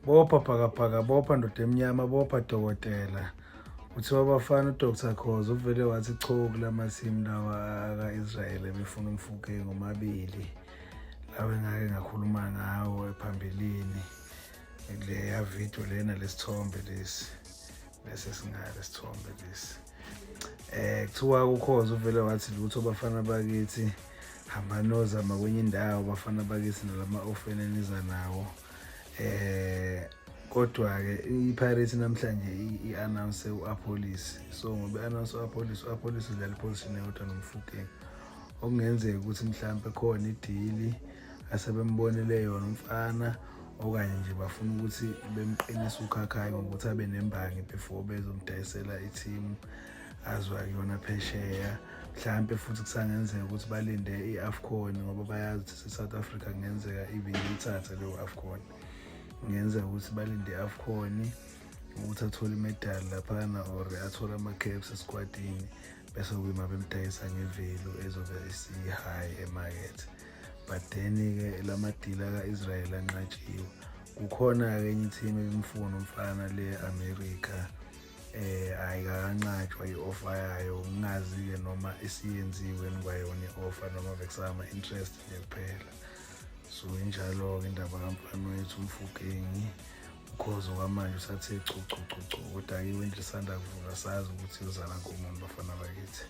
bopha phakaphaka, bopha ndoda emnyama, bopha dokotela. Kuthiwa abafana uDr Khoza uvele wathi cho kulamasimu lawa aka-Israyeli befuna Mofokeng omabili. Lawa engake ngakhuluma ngawo phambilini. Leya video lena lesithombe lesi. Bese singale sithombe lesi. Kuthiwa uKhoza uvele wathi lutho bafana bakithi hamba nozama kwenye indawo bafana bakithi nalama ofeni eniza nawo. Kodwa-ke iPirates namhlanje i-announce u-Apolis. So ngoba i-announce u-Apolis idlala iposition eyodwa noMofokeng. Okungenzeka ukuthi mhlawumbe khona idili asebembonile yona umfana okanye nje bafuna ukuthi bemqinise uKhakhaya ngokuthi abe nembangi before bezomdayisela i-team azwa kuyona phesheya. Mhlawumbe futhi kusangenzeka ukuthi balinde i-AFCON ngoba bayazi ukuthi South Africa kungenzeka ibiyithatha leyo AFCON. Kungenzeka ukuthi balinde i-AFCON ukuthi athole imedali laphana or athole ama-caps esquadini bese kuyima bemdayisa ngevelu ezobe isi-high emarket. But then-ke lamadila ka-Israel anqatshiwe. Kukhona-ke enye i-team ebimfuna umfana le-America ayikanqatshwa i-offer yayo. Ngingazi-ke noma isiyenziwe kwayona i-offer noma bekusama-interest nje kuphela. So injalo-ke indaba kamfana wethu uMofokeng. UKhoza kwamanje usathe chu. Kodwa-ke iwindi lisanda kuvuka sazi ukuthi uzala ngomuntu bafana bakithi.